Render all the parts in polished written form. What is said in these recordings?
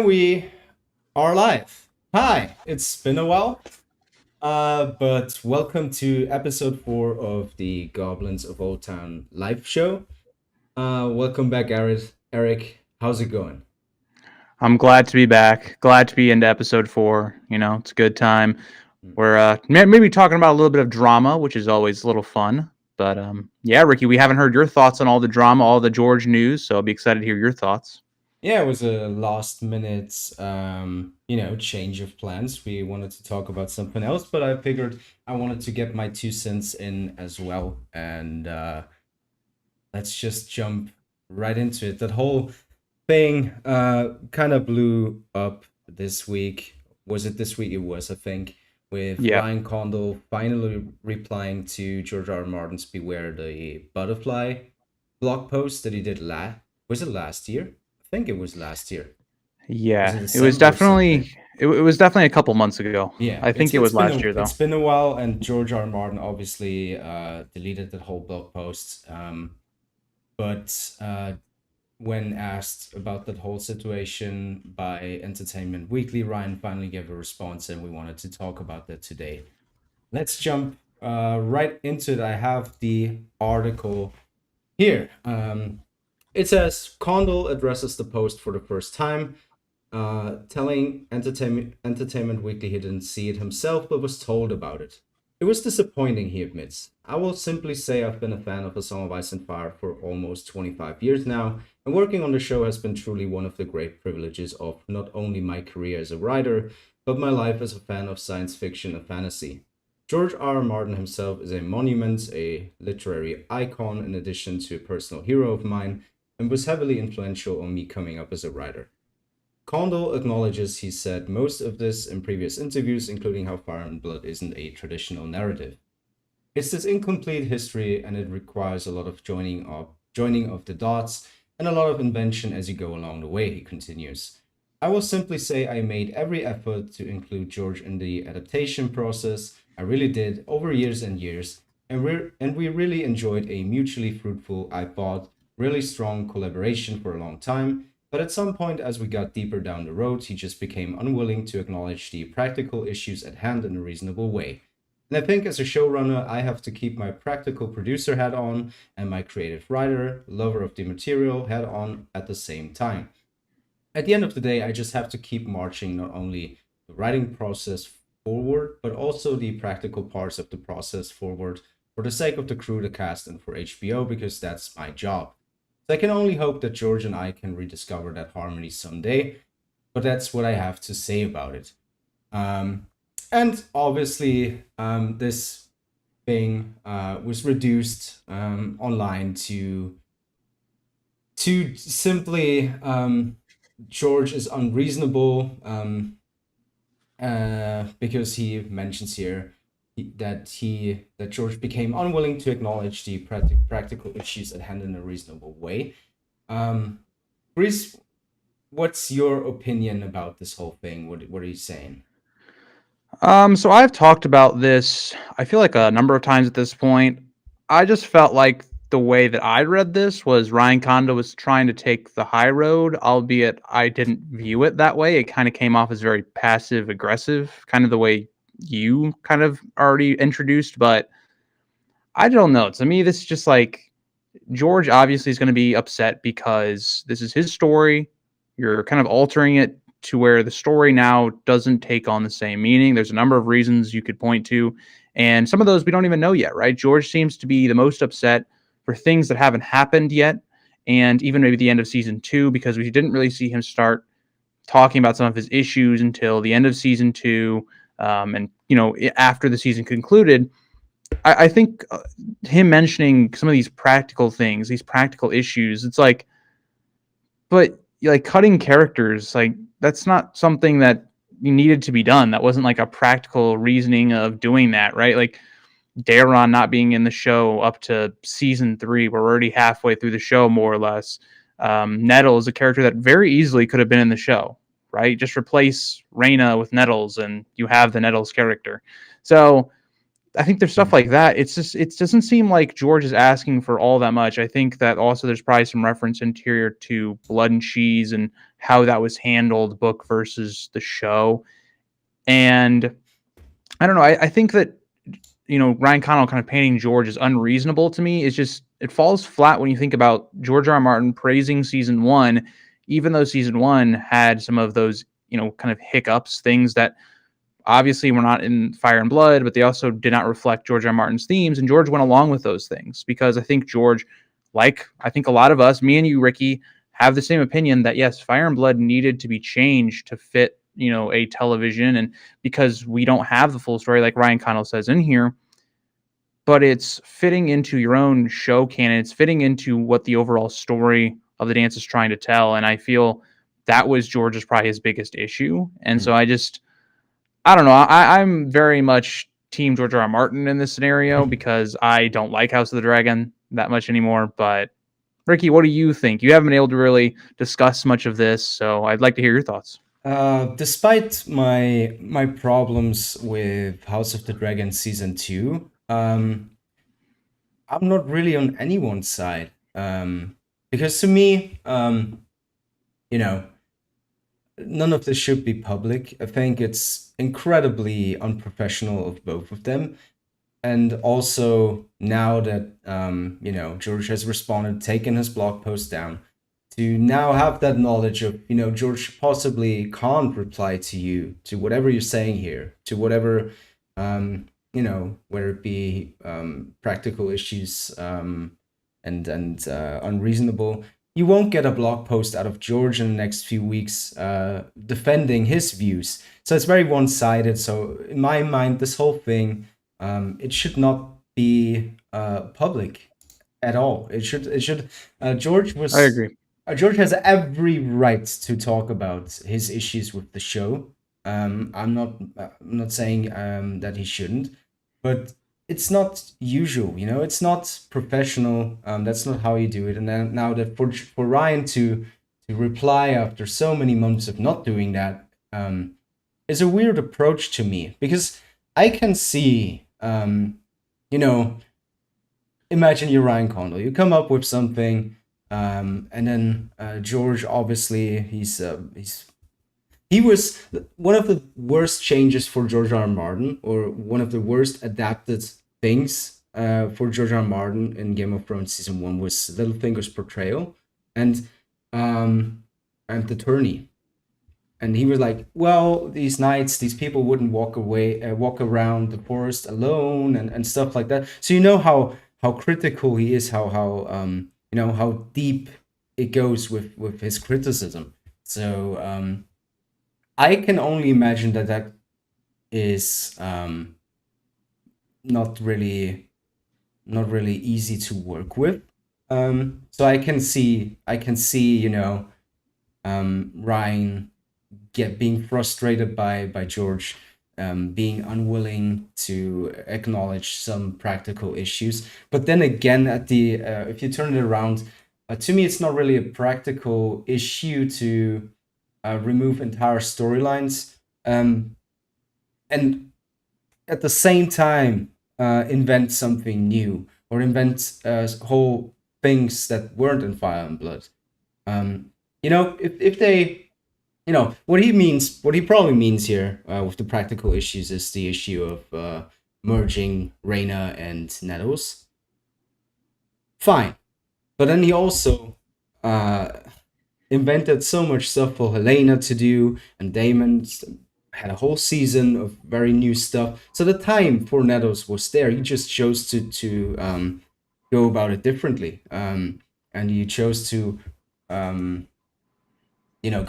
And we are live. Hi, it's been a while, but welcome to episode 4 of the Goblins of Oldtown live show. Welcome back, Eric. Eric, how's it going? I'm glad to be back. Glad to be into episode 4. It's a good time. We're maybe talking about a little bit of drama, which is always a little fun. But yeah, Ricky, we haven't heard your thoughts on all the drama, all the George news, so I'll be excited to hear your thoughts. Yeah, it was a last minute, change of plans. We wanted to talk about something else, but I figured I wanted to get my 2 cents in as well. And let's just jump right into it. That whole thing kind of blew up this week. Was it this week? It was, I think, with Yeah, Ryan Condal finally replying to George R. R. Martin's "Beware the Butterfly" blog post that he did was it last year? I think it was last year. Was it yeah. It was December or something? definitely it was definitely a couple months ago. Yeah, I think it was last year it's though. been a while, and George R. R. Martin obviously deleted that whole blog post. But when asked about that whole situation by Entertainment Weekly, Ryan finally gave a response, and we wanted to talk about that today. Let's jump right into it. I have the article here. It says Condal addresses the post for the first time, telling Entertainment Weekly he didn't see it himself but was told about it. It was disappointing, he admits. I will simply say I've been a fan of A Song of Ice and Fire for almost 25 years now, and working on the show has been truly one of the great privileges of not only my career as a writer, but my life as a fan of science fiction and fantasy. George R. R. Martin himself is a monument, a literary icon, in addition to a personal hero of mine, and was heavily influential on me coming up as a writer. Condal acknowledges he said most of this in previous interviews, including how Fire and Blood isn't a traditional narrative. It's this incomplete history, and it requires a lot of joining of the dots and a lot of invention as you go along the way, he continues. I will simply say I made every effort to include George in the adaptation process. I really did, over years and years, and we really enjoyed a mutually fruitful, I thought, really strong collaboration for a long time. But at some point, as we got deeper down the road, he just became unwilling to acknowledge the practical issues at hand in a reasonable way. And I think as a showrunner, I have to keep my practical producer hat on and my creative writer, lover of the material, hat on at the same time. At the end of the day, I just have to keep marching not only the writing process forward, but also the practical parts of the process forward for the sake of the crew, the cast, and for HBO, because that's my job. So I can only hope that George and I can rediscover that harmony someday, but that's what I have to say about it. Um, and obviously, this thing was reduced online to simply George is unreasonable because he mentions here that George became unwilling to acknowledge the practical issues at hand in a reasonable way. Um, Reese, what's your opinion about this whole thing? What are you saying? So I've talked about this, I feel like a number of times at this point. I just felt like the way that I read this was Ryan Condo was trying to take the high road, albeit I didn't view it that way. It kind of came off as very passive aggressive, kind of the way you kind of already introduced, but I don't know. To me, this is just like George obviously is going to be upset because this is his story. You're kind of altering it to where the story now doesn't take on the same meaning. There's a number of reasons you could point to, and some of those we don't even know yet, right? George seems to be the most upset for things that haven't happened yet, and even maybe the end of season 2, because we didn't really see him start talking about some of his issues until the end of season 2. And after the season concluded, I think him mentioning some of these practical things, these practical issues, it's like, but like cutting characters, like that's not something that needed to be done. That wasn't like a practical reasoning of doing that, right? Like Daron not being in the show up to season 3, we're already halfway through the show, more or less. Nettle is a character that very easily could have been in the show, right? Just replace Reyna with Nettles, and you have the Nettles character. So I think there's stuff like that. It's just it doesn't seem like George is asking for all that much. I think that also there's probably some reference interior to Blood and Cheese and how that was handled, book versus the show. And I don't know. I think that Ryan Condal kind of painting George is unreasonable to me. It's just it falls flat when you think about George R. R. Martin praising season one, even though season one had some of those kind of hiccups, things that obviously were not in Fire and Blood, but they also did not reflect George R. R. Martin's themes, and George went along with those things because I think George, like I think a lot of us, me and you, Ricky, have the same opinion that yes, Fire and Blood needed to be changed to fit a television, and because we don't have the full story, like Ryan Condal says in here, but it's fitting into your own show canon. It's fitting into what the overall story of the dance is trying to tell, and I feel that was George's probably his biggest issue, and so I don't know. I'm very much team George R. R. Martin in this scenario because I don't like House of the Dragon that much anymore. But Ricky, what do you think? You haven't been able to really discuss much of this, so I'd like to hear your thoughts. Despite my problems with House of the Dragon season two, I'm not really on anyone's side. Because to me, you know, none of this should be public. I think it's incredibly unprofessional of both of them. And also now that George has responded, taken his blog post down, to now have that knowledge of George possibly can't reply to you to whatever you're saying here, to whatever whether it be practical issues and unreasonable. You won't get a blog post out of George in the next few weeks defending his views. So it's very one-sided. So in my mind, this whole thing, it should not be public at all. It should. I agree. George has every right to talk about his issues with the show. I'm not saying that he shouldn't, but it's not usual. It's not professional. That's not how you do it. And then now that for Ryan to reply after so many months of not doing that is a weird approach to me, because I can see imagine you're Ryan Condal. You come up with something, and then George, obviously, he was one of the worst changes for George R. R. Martin, or one of the worst adapted things for George R. R. Martin in Game of Thrones season one was Littlefinger's portrayal, and the tourney. And he was like, well, these knights, these people wouldn't walk around the forest alone, and stuff like that. So how critical he is, how deep it goes with his criticism. So I can only imagine that is not really easy to work with. So I can see Ryan being frustrated by George, being unwilling to acknowledge some practical issues. But then again, at the if you turn it around, to me, it's not really a practical issue to remove entire storylines, and at the same time invent something new, or invent whole things that weren't in Fire and Blood. If they what he probably means here with the practical issues is the issue of merging Rhaena and Nettles. Fine. But then he also invented so much stuff for Helena to do, and Damon had a whole season of very new stuff. So the time for Nettles was there. He just chose to go about it differently, and he chose to go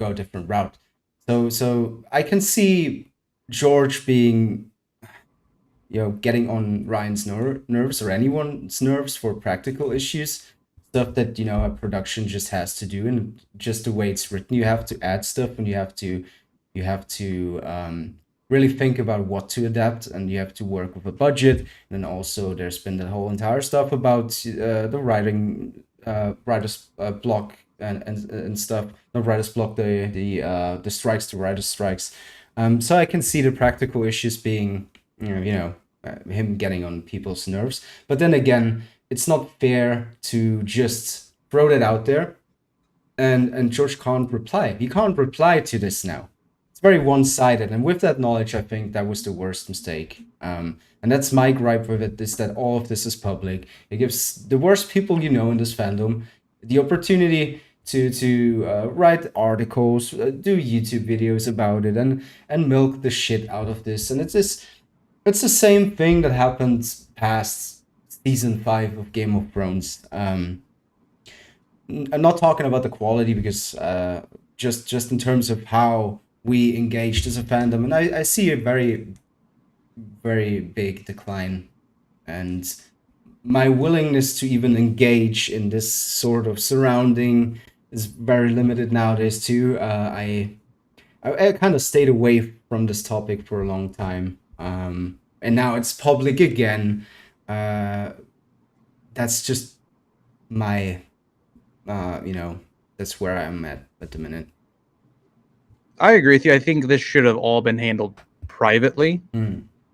a different route. So I can see George being getting on Ryan's nerves, or anyone's nerves, for practical issues, stuff that a production just has to do, and just the way it's written, you have to add stuff, and you have to really think about what to adapt, and you have to work with a budget. And then also there's been the whole entire stuff about the writer's block and stuff. Not writer's block, the strikes, the writer's strikes. So I can see the practical issues being him getting on people's nerves. But then again, it's not fair to just throw that out there, and George can't reply. He can't reply to this now. It's very one-sided, and with that knowledge, I think that was the worst mistake. And that's my gripe with it, is that all of this is public. It gives the worst people you know in this fandom the opportunity to write articles, do YouTube videos about it, and milk the shit out of this. And it's the same thing that happened past season 5 of Game of Thrones. I'm not talking about the quality, because just in terms of how we engaged as a fandom, and I see a very, very big decline, and my willingness to even engage in this sort of surrounding is very limited nowadays too. I kind of stayed away from this topic for a long time, and now it's public again. That's just my, that's where I'm at the minute. I agree with you. I think this should have all been handled privately.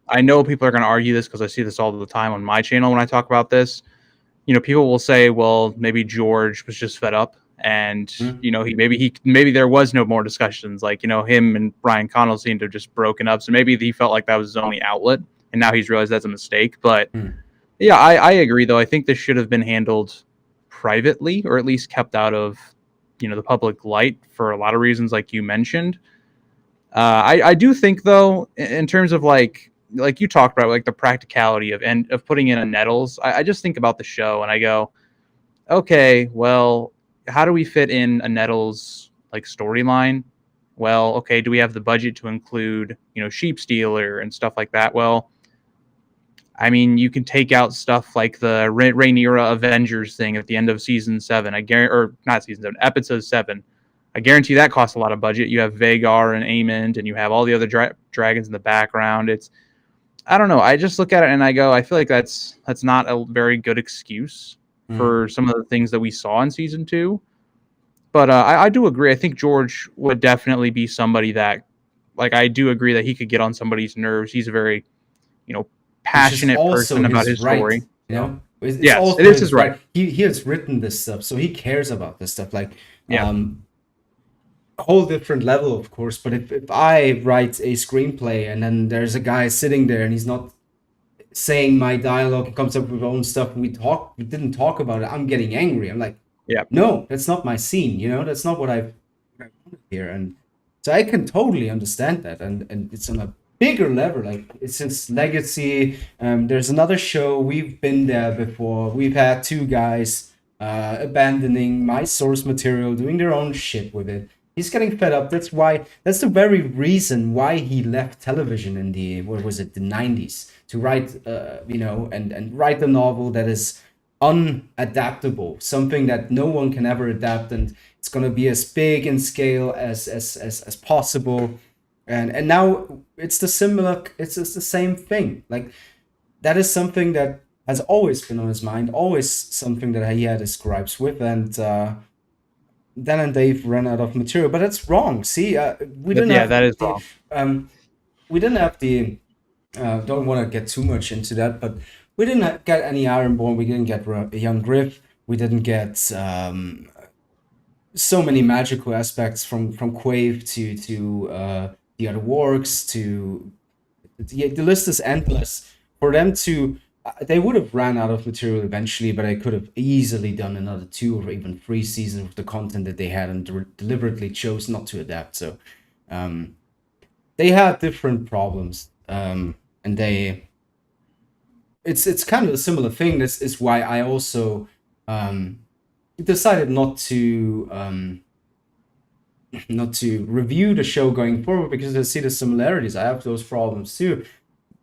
I know people are going to argue this because I see this all the time on my channel when I talk about this. People will say, well, maybe George was just fed up, and maybe there was no more discussions. Like, him and Brian Condal seemed to have just broken up, so maybe he felt like that was his only outlet, and now he's realized that's a mistake. But yeah, I agree, though. I think this should have been handled privately, or at least kept out of the public light for a lot of reasons, like you mentioned. I do think, though, in terms of like you talked about, like the practicality of putting in a Nettles, I just think about the show and I go, okay, well, how do we fit in a Nettles like storyline? Well, okay, do we have the budget to include Sheep Stealer and stuff like that? Well, I mean, you can take out stuff like the Rhaenyra Avengers thing at the end of season 7. Or not season 7, episode 7. I guarantee that costs a lot of budget. You have Vagar and Aemond, and you have all the other dragons in the background. I don't know. I just look at it and I go, I feel like that's not a very good excuse for some of the things that we saw in season 2. But I do agree. I think George would definitely be somebody that, like, I do agree that he could get on somebody's nerves. He's a very, passionate person about his story. It's yes, also it is his right. He has written this stuff, so he cares about this stuff. Like, a whole different level, of course. But if I write a screenplay and then there's a guy sitting there and he's not saying my dialogue and comes up with his own stuff, we didn't talk about it, I'm getting angry. I'm like, no, that's not my scene. That's not what I wanted here. And so I can totally understand that, and it's on a bigger level. Like, it's his legacy. There's another show, we've been there before. We've had 2 guys abandoning my source material, doing their own shit with it. He's getting fed up. That's the very reason why he left television in the 90s, to write and write a novel that is unadaptable, something that no one can ever adapt, and it's going to be as big in scale as possible. And now it's the same thing. Like, that is something that has always been on his mind, always something that he had his gripes with, and Dan and Dave ran out of material. But that's wrong. See, we didn't have that is wrong. We didn't have the don't want to get too much into that, but we didn't get any Ironborn. We didn't get a young Griff. We didn't get so many magical aspects from Quave to the other wargs to the list is endless. For them to they would have ran out of material eventually, but I could have easily done another 2 or even 3 seasons with the content that they had, and deliberately chose not to adapt. So they had different problems, and it's kind of a similar thing. This is why I also decided not to review the show going forward, because I see the similarities. I have those problems too.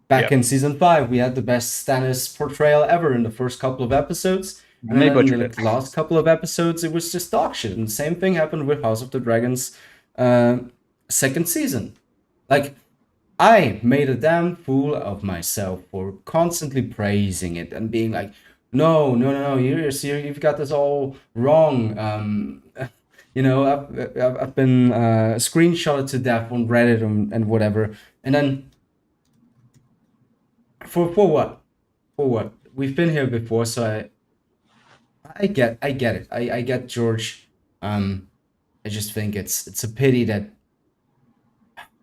Back in season 5, we had the best Stannis portrayal ever in the first couple of episodes. And then in the last couple of episodes, it was just dog shit. And the same thing happened with House of the Dragon's second season. Like, I made a damn fool of myself for constantly praising it and being like, no, you've got this all wrong. I've been screenshotted to death on Reddit and whatever. And then For what? For what? We've been here before, so I get it. I get George. I just think it's a pity that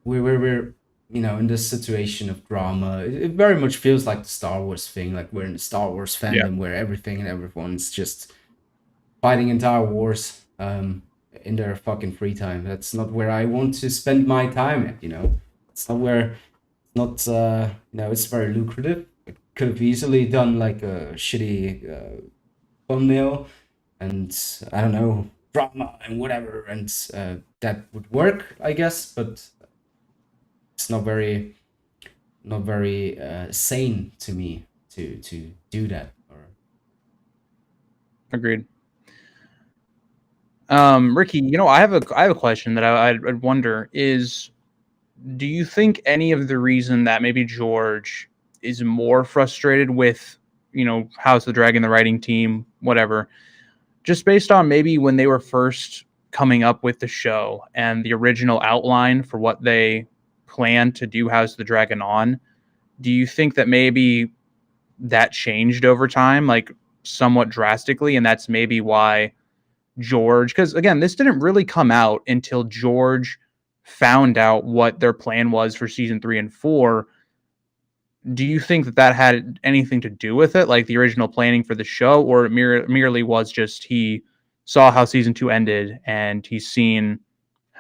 we're in this situation of drama. It very much feels like the Star Wars thing, like we're in the Star Wars Yeah, fandom where everything and everyone's just fighting entire wars in their fucking free time. That's not where I want to spend my time at. It's not where not it's very lucrative. I could have easily done like a shitty thumbnail and I don't know, drama and whatever, and that would work, I guess, but it's not very sane to me to do that. Or agreed. Ricky, I have a question that I'd wonder is, do you think any of the reason that maybe George is more frustrated with, House of the Dragon, the writing team, whatever, just based on maybe when they were first coming up with the show and the original outline for what they planned to do House of the Dragon on, do you think that maybe that changed over time, like somewhat drastically, and that's maybe why George, because again, this didn't really come out until George found out what their plan was for season 3 and 4. Do you think that that had anything to do with it, like the original planning for the show, or it merely was just he saw how season 2 ended and he's seen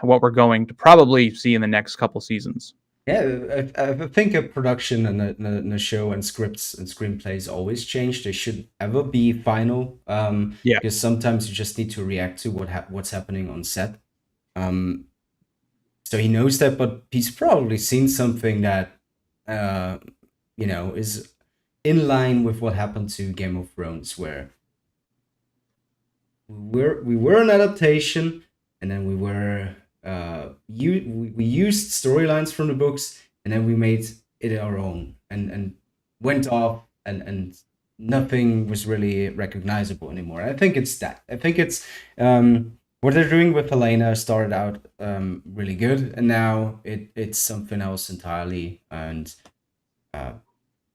what we're going to probably see in the next couple seasons? yeah, I think a production and a show and scripts and screenplays always change. They should ever be final, Yeah. because sometimes you just need to react to what's happening on set. Um, so he knows that, but he's probably seen something that uh, is in line with what happened to Game of Thrones, where we were an adaptation, and then we used storylines from the books, and then we made it our own, and went off, and nothing was really recognizable anymore. I think it's that. I think it's what they're doing with Helena started out really good, and now it's something else entirely, and uh,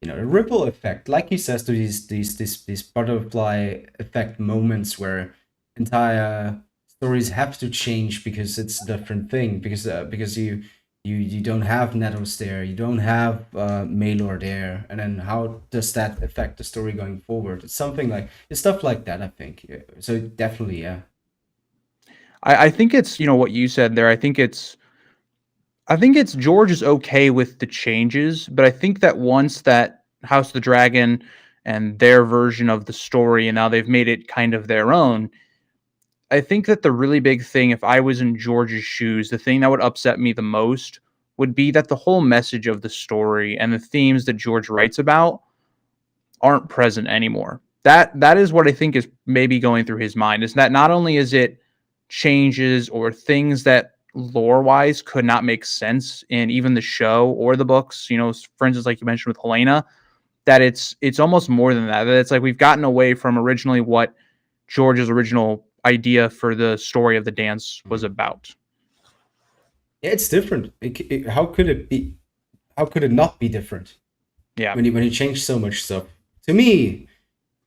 a ripple effect, like he says, to these butterfly effect moments where entire stories have to change because it's a different thing, because you don't have Netos there, you don't have Maelor there, and then how does that affect the story going forward? It's stuff like that, I think. Yeah. So definitely, yeah. I think it's, what you said there. I think it's George is okay with the changes, but I think that once that House of the Dragon and their version of the story, and now they've made it kind of their own, I think that the really big thing, if I was in George's shoes, the thing that would upset me the most would be that the whole message of the story and the themes that George writes about aren't present anymore. That is what I think is maybe going through his mind, is that not only is it changes or things that lore wise could not make sense in even the show or the books, for instance, like you mentioned with Helena, that it's almost more than that. That it's like we've gotten away from originally what George's original idea for the story of the dance was Mhm. about. Yeah, it's different. How could it be? How could it not be different Yeah. when you change so much stuff? To me,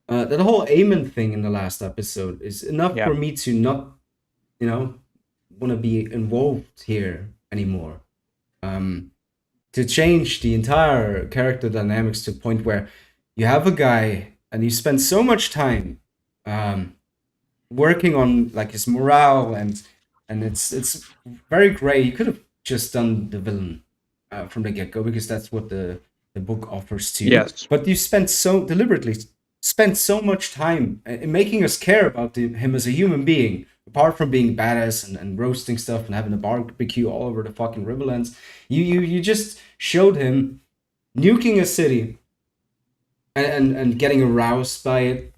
that whole Aemon thing in the last episode is enough Yeah. for me to not, you know, want to be involved here anymore. Um, to change the entire character dynamics to a point where you have a guy and you spend so much time um, working on like his morale, and it's very great. You could have just done the villain from the get go, because that's what the book offers too. Yes. But you spent so deliberately spent so much time in making us care about him as a human being. Apart from being badass and roasting stuff and having a barbecue all over the fucking Riverlands, you just showed him nuking a city and getting aroused by it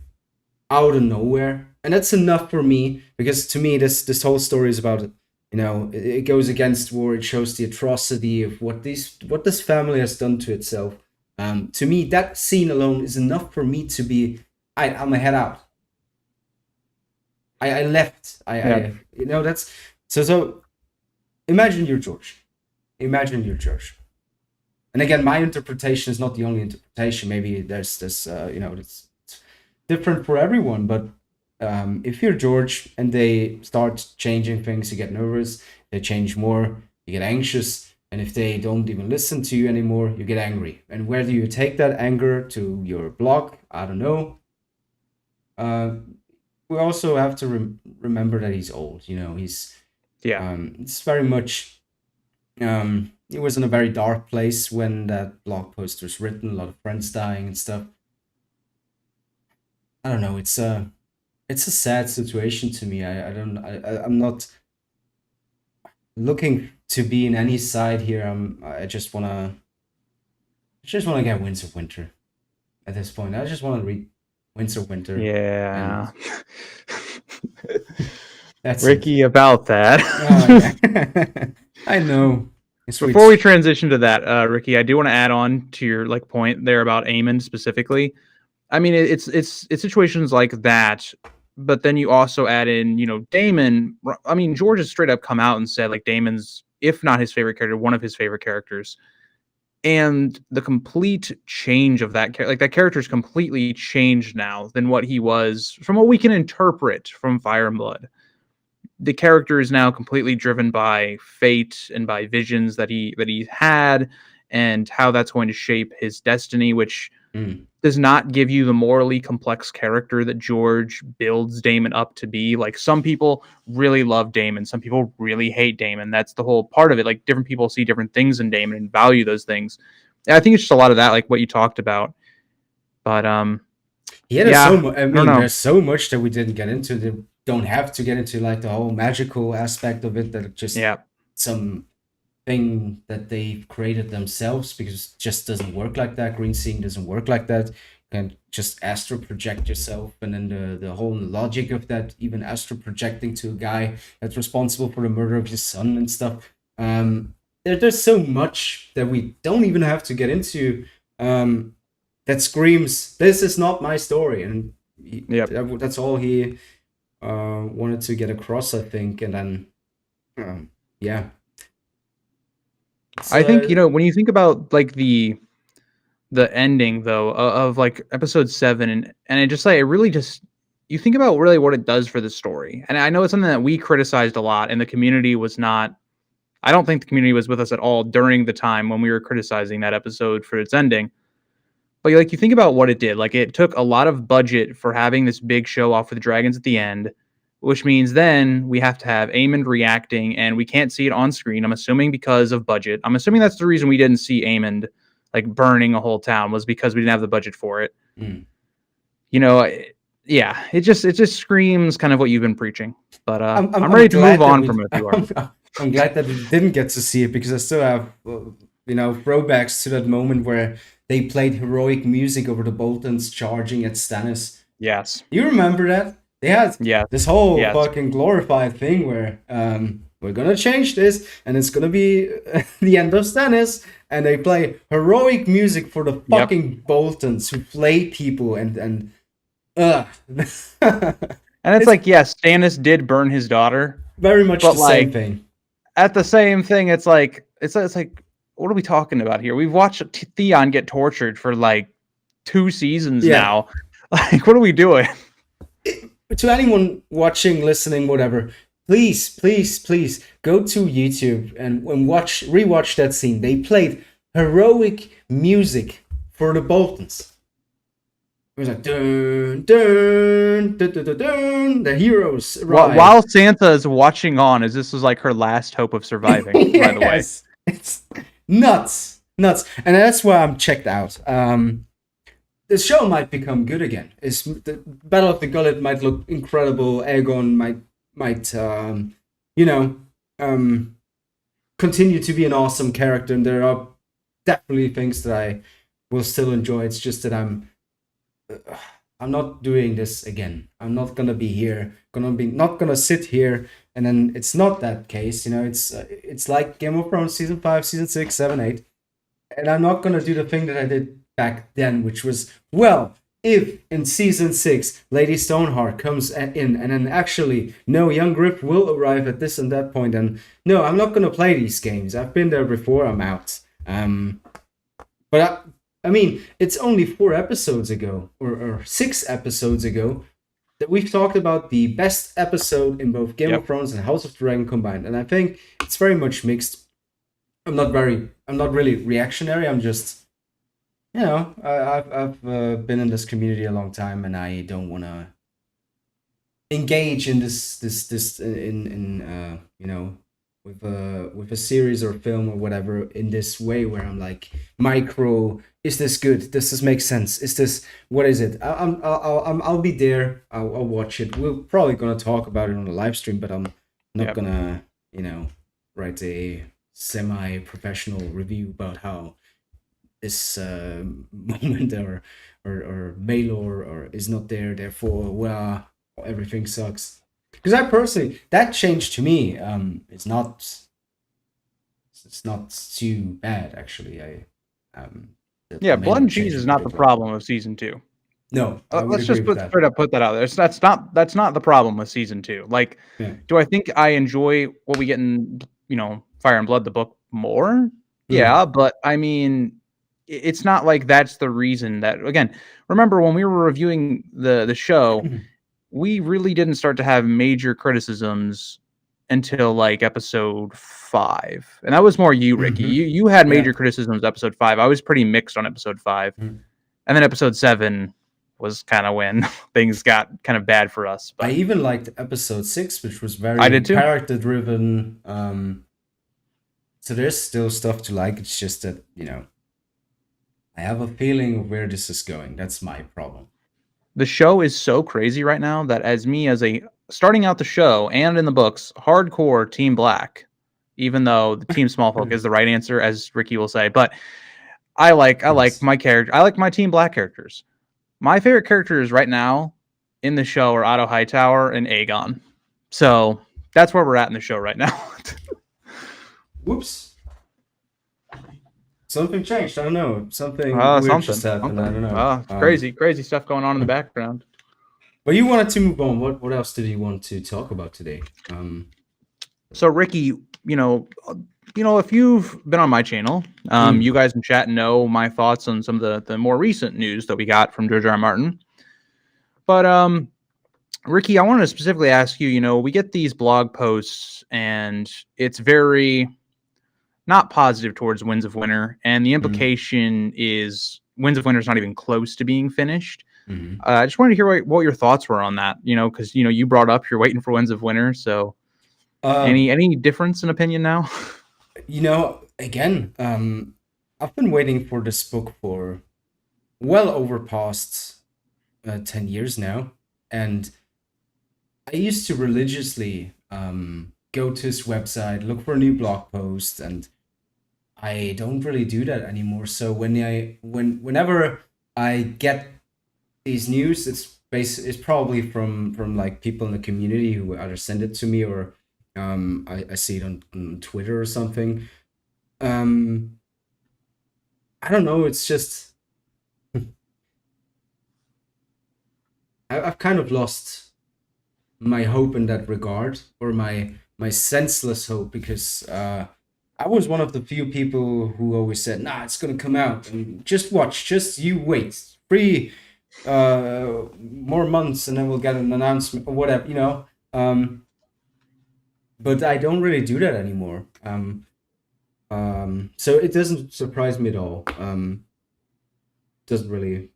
out of nowhere, and that's enough for me, because to me this whole story is about, it goes against war. It shows the atrocity of what this family has done to itself. To me, that scene alone is enough for me to be, I'm gonna head out. I left. Yeah. That's so. Imagine you're George. Imagine you're George, And again, my interpretation is not the only interpretation. Maybe there's this, it's different for everyone. But if you're George and they start changing things, you get nervous. They change more, you get anxious. And if they don't even listen to you anymore, you get angry. And where do you take that anger? To your blog? I don't know. We also have to remember that he's old. He's it's very much. He was in a very dark place when that blog post was written. A lot of friends dying and stuff. I don't know. It's a sad situation to me. I'm not looking to be in any side here. I just wanna get Winds of Winter at this point. I just want to read Winds of Winter. Yeah. That's Ricky about that. Yeah. I know. Before we transition to that, Ricky, I do want to add on to your point there about Aemond specifically. I mean, it's situations like that, but then you also add in, Daemon. I mean, George has straight up come out and said Daemon's, if not his favorite character, one of his favorite characters. And the complete change of that character, that character's completely changed now than what he was, from what we can interpret from Fire and Blood. The character is now completely driven by fate and by visions that he had, and how that's going to shape his destiny, which does not give you the morally complex character that George builds Daemon up to be. Some people really love Daemon, some people really hate Daemon. That's the whole part of it. Different people see different things in Daemon and value those things. And I think it's just a lot of that, what you talked about. But there's so much that we didn't get into. That don't have to get into the whole magical aspect of it. That just some thing that they've created themselves, because it just doesn't work like that. Green Seeing doesn't work like that. You can just astral project yourself, and then the whole logic of that, even astral projecting to a guy that's responsible for the murder of your son and stuff. There's so much that we don't even have to get into. That screams, "This is not my story," and that's all he wanted to get across, I think. And then, I think when you think about the ending though of episode 7, and it just it really just, you think about really what it does for the story. And I know it's something that we criticized a lot, and the community was not. I don't think the community was with us at all during the time when we were criticizing that episode for its ending. But you think about what it did. It took a lot of budget for having this big show off with the dragons at the end, which means then we have to have Aemond reacting, and we can't see it on screen. I'm assuming because of budget. I'm assuming that's the reason we didn't see Aemond burning a whole town, was because we didn't have the budget for it. It just screams kind of what you've been preaching. But I'm ready to move on from it. If you are. I'm glad that we didn't get to see it, because I still have throwbacks to that moment where they played heroic music over the Boltons charging at Stannis. Yes. You remember that? They had this whole fucking glorified thing where we're gonna change this, and it's gonna be the end of Stannis, and they play heroic music for the fucking Boltons who flay people and and it's Stannis did burn his daughter. Very much the same thing. At the same thing, it's what are we talking about here? We've watched Theon get tortured for 2 seasons now. What are we doing? To anyone watching, listening, whatever, please go to YouTube and rewatch that scene. They played heroic music for the Boltons. It was dun dun dun dun dun dun. The heroes arrive. While Sansa is watching on, as this was her last hope of surviving. By the way, it's nuts, and that's why I'm checked out. The show might become good again. The Battle of the Gullet might look incredible. Aegon might continue to be an awesome character, and there are definitely things that I will still enjoy. It's just that I'm not doing this again. I'm not gonna be here. Not gonna sit here, and then it's not that case. It's like Game of Thrones season 5, season 6, 7, 8, and I'm not gonna do the thing that I did back then, which was, if in season 6 Lady Stoneheart comes in, and then actually young Griff will arrive at this and that point, and no, I'm not gonna play these games. I've been there before. I'm out. But I mean, it's only 4 episodes ago, or 6 episodes ago, that we've talked about the best episode in both Game of Yep. Thrones and House of the Dragon combined, and I think it's very much mixed. I'm not really reactionary. I'm just, I've been in this community a long time, and I don't want to engage in this in with a series or film or whatever in this way where I'm like micro. Is this good? Does this make sense? Is this what is it? I'll be there. I'll watch it. We're probably gonna talk about it on the live stream, but I'm not Yep. gonna write a semi-professional review about how this moment or Baylor or is not there. Therefore, well, everything sucks. Because I personally, that change to me is not. It's not too bad actually. Yeah, the blood Baylor and cheese change is in not the particular. problem of season 2. No, I would Let's agree just with put that. straight up put that out there. That's not the problem with season 2. Like, Yeah. do I think I enjoy what we get in Fire and Blood the book more? Mm. Yeah, but I mean, it's not like that's the reason that. Again, remember when we were reviewing the show, we really didn't start to have major criticisms until like episode 5, and that was more you, Ricky. Mm-hmm. You had Yeah. major criticisms episode 5. I was pretty mixed on episode 5. Mm. And then episode 7 was kind of when things got kind of bad for us. I But even liked episode 6, which was I very did too. character driven. So there's still stuff to like. It's just that I have a feeling of where this is going. That's my problem. The show is so crazy right now that as a starting out the show and in the books, hardcore Team Black, even though the Team Smallfolk is the right answer, as Ricky will say. But I like Yes. my character. I like my Team Black characters. My favorite characters right now in the show are Otto Hightower and Aegon. So that's where we're at in the show right now. Whoops. Something changed. I don't know. Something weird just happened. I don't know. Crazy stuff going on in the background. But you wanted to move on. What else did you want to talk about today? So Ricky, if you've been on my channel, you guys in chat know my thoughts on some of the more recent news that we got from George R. Martin. But Ricky, I wanted to specifically ask you, we get these blog posts and it's very not positive towards Winds of Winter. And the implication is Winds of Winter is not even close to being finished. I just wanted to hear what your thoughts were on that, because, you brought up you're waiting for Winds of Winter. So any difference in opinion now? Again, I've been waiting for this book for well over past 10 years now. And I used to religiously go to his website, look for a new blog post, and I don't really do that anymore. So whenever I get these news, it's probably from like people in the community who either send it to me or I see it on Twitter or something. I don't know. It's just I've kind of lost my hope in that regard, or my senseless hope, because I was one of the few people who always said, "Nah, it's gonna come out, and just watch, just you wait, 3 more months, and then we'll get an announcement or whatever." But I don't really do that anymore. So it doesn't surprise me at all. Doesn't really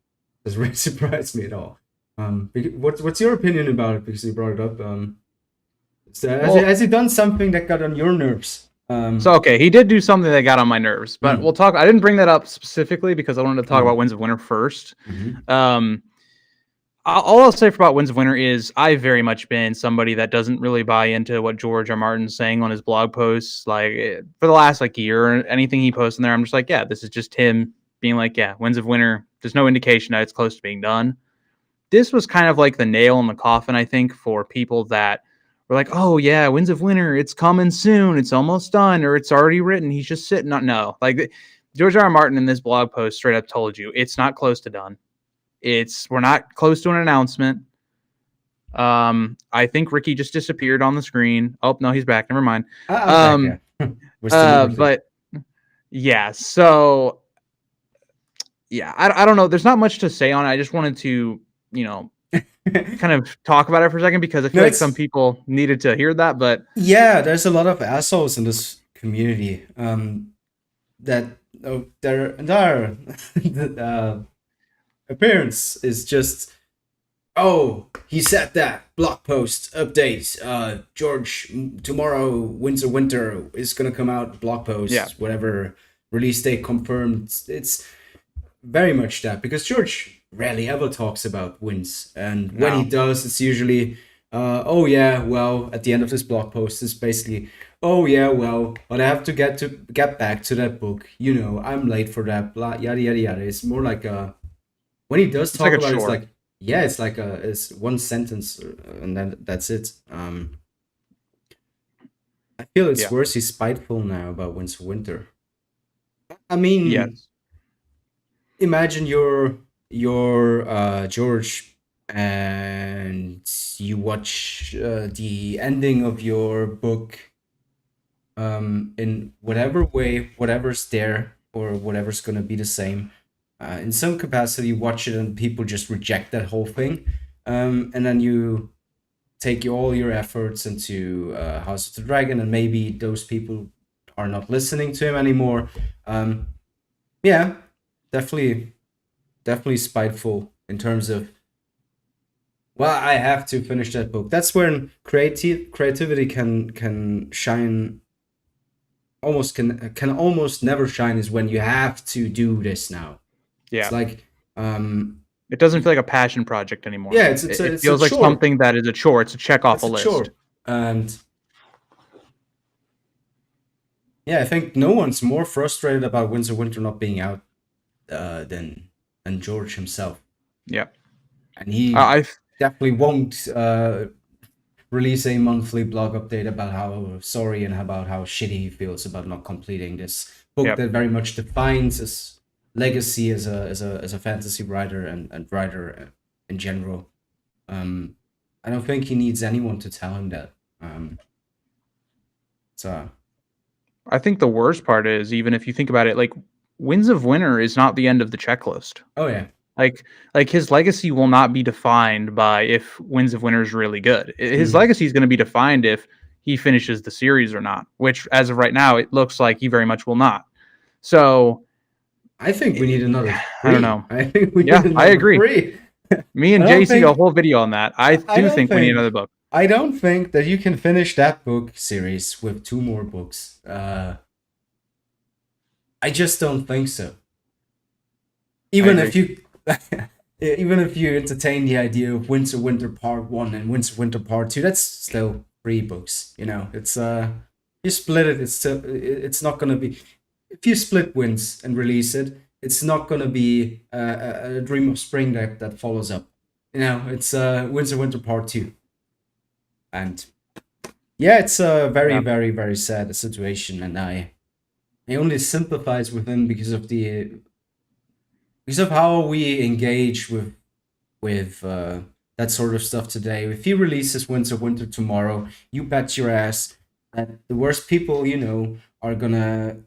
surprise me at all. What's your opinion about it? Because you brought it up. Has he done something that got on your nerves? So okay, he did do something that got on my nerves, but we'll talk. I didn't bring that up specifically because I wanted to talk about Winds of Winter first. All I'll say about Winds of Winter is I've very much been somebody that doesn't really buy into what George R. Martin's saying on his blog posts. Like for the last year, anything he posts in there, I'm just like, yeah, this is just him being like, yeah, Winds of Winter. There's no indication that it's close to being done. This was kind of like the nail in the coffin, I think, for people that were like, oh yeah, Winds of Winter, it's coming soon, it's almost done, or it's already written, he's just sitting on. No, like George R. R. Martin in this blog post straight up told you it's not close to done. We're not close to an announcement. I think Ricky just disappeared on the screen. Oh no, he's back. Never mind. I'm back, yeah. But yeah, so yeah, I don't know. There's not much to say on it. I just wanted to, you know, kind of talk about it for a second because I No, feel like some it's people needed to hear that. But yeah. There's a lot of assholes in this community. That their entire appearance is just, oh, he said that blog post update. George, tomorrow Winter is gonna come out. Blog yeah, post, whatever, release date confirmed. It's very much that, because George rarely ever talks about wins, and when he no, does, it's usually, oh yeah, well, at the end of this blog post, it's basically, oh yeah, well, but I have to get back to that book. You know, I'm late for that. Blah yada yada yada. It's more like a, when he does it's like talk a about it, it's chore. like, yeah, it's like a, it's one sentence, and then that's it. I feel it's Yeah. worse. He's spiteful now about Winter. I mean, Yes. imagine you're George, and you watch the ending of your book, in whatever way, whatever's there, or whatever's gonna be the same. In some capacity, watch it and people just reject that whole thing, and then you take all your efforts into House of the Dragon, and maybe those people are not listening to him anymore. Um, yeah, definitely definitely spiteful in terms of, well, I have to finish that book. That's when creativity can shine, almost can almost never shine, is when you have to do this now. It's Yeah. like, It doesn't feel like a passion project anymore. yeah, It it's a feels like chore. something that is a chore. It's a check off It's a a list. chore. And yeah, I think no one's more frustrated about Winds of Winter not being out than George himself. Yeah. And he I definitely won't release a monthly blog update about how sorry and about how shitty he feels about not completing this book yeah. that very much defines his legacy as a fantasy writer and writer in general. Um, I don't think he needs anyone to tell him that. So I think the worst part is, even if you think about it, like Winds of Winter is not the end of the checklist. oh yeah. Like his legacy will not be defined by if Winds of Winter is really good. His Mm. legacy is going to be defined if he finishes the series or not, which as of right now it looks like he very much will not. So I think we need another I don't three. know. I think we Yeah, need I another agree. three. Me I and don't JC a think whole video on that. I I do don't think we need think another book. I don't think that you can finish that book series with two more books. I just don't think so. I Even if agree. you even if you entertain the idea of Winter Part 1 and Winter Part 2, that's still three books, you know. It's you split it, it's still, it's not going to be, if you split Winds and release it, it's not going to be a Dream of Spring that follows up. You know, it's Winter Part 2. And yeah, it's a very Yeah. very very sad situation, and I only sympathize with him because of how we engage with that sort of stuff today. If he releases Winter tomorrow, you bet your ass that the worst people you know are gonna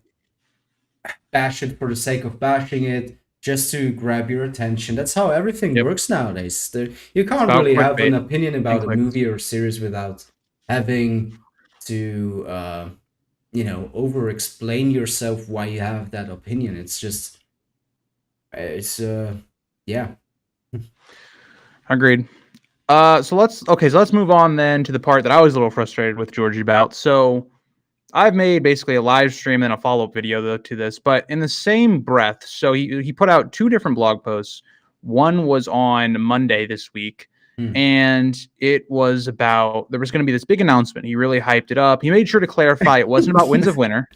bash it for the sake of bashing it, just to grab your attention. That's how everything Yep. works nowadays. You It's can't about really have an clickbait opinion and about a clicks. movie or series without having to over explain yourself why you have that opinion. It's just, it's yeah. Agreed. So let's move on then to the part that I was a little frustrated with Georgie about. So I've made basically a live stream and a follow up video to this, but in the same breath. So he put out two different blog posts. One was on Monday this week, Hmm. and it was about there was going to be this big announcement. He really hyped it up. He made sure to clarify it wasn't about Winds of Winter,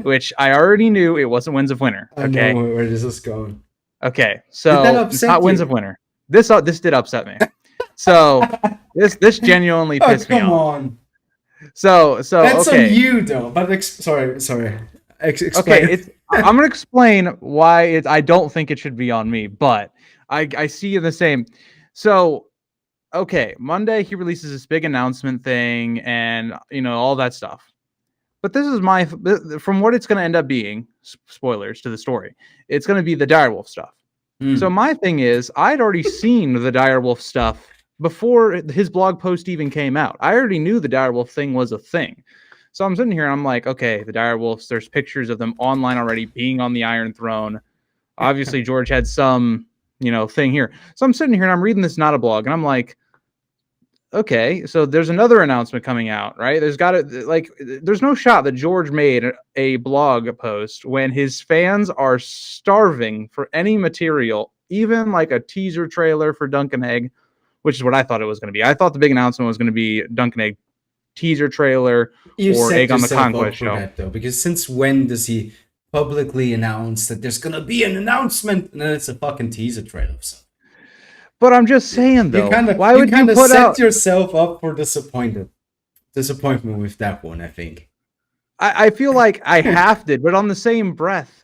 which I already knew it wasn't Winds of Winter. I know Okay, where this is going. okay, Did that so it's not upset Winds of you? Winter. This did upset me. So this genuinely Oh, pissed me come off. on. So That's on okay. you, though. But sorry. Okay, Explain. I'm gonna explain why I don't think it should be on me, but I see you the same. So okay, Monday he releases this big announcement thing and all that stuff. But this is from what it's gonna end up being, spoilers to the story. It's gonna be the Direwolf stuff. So my thing is, I'd already seen the Direwolf stuff before his blog post even came out. I already knew the Direwolf thing was a thing. So I'm sitting here and I'm like, okay, the Direwolves, there's pictures of them online already being on the Iron Throne. Obviously, George had some, thing here. So I'm sitting here and I'm reading this not a blog, and I'm like, okay, so there's another announcement coming out, right? There's no shot that George made a blog post when his fans are starving for any material, even like a teaser trailer for Duncan Egg, which is what I thought it was going to be. I thought the big announcement was going to be Duncan Egg teaser trailer or Egg on the Conquest show. That, though, because since when does he publicly announce that there's going to be an announcement and then it's a fucking teaser trailer? So. But I'm just saying, though, why would you put set yourself up for disappointment with that one? I think. I feel like I half did, but on the same breath,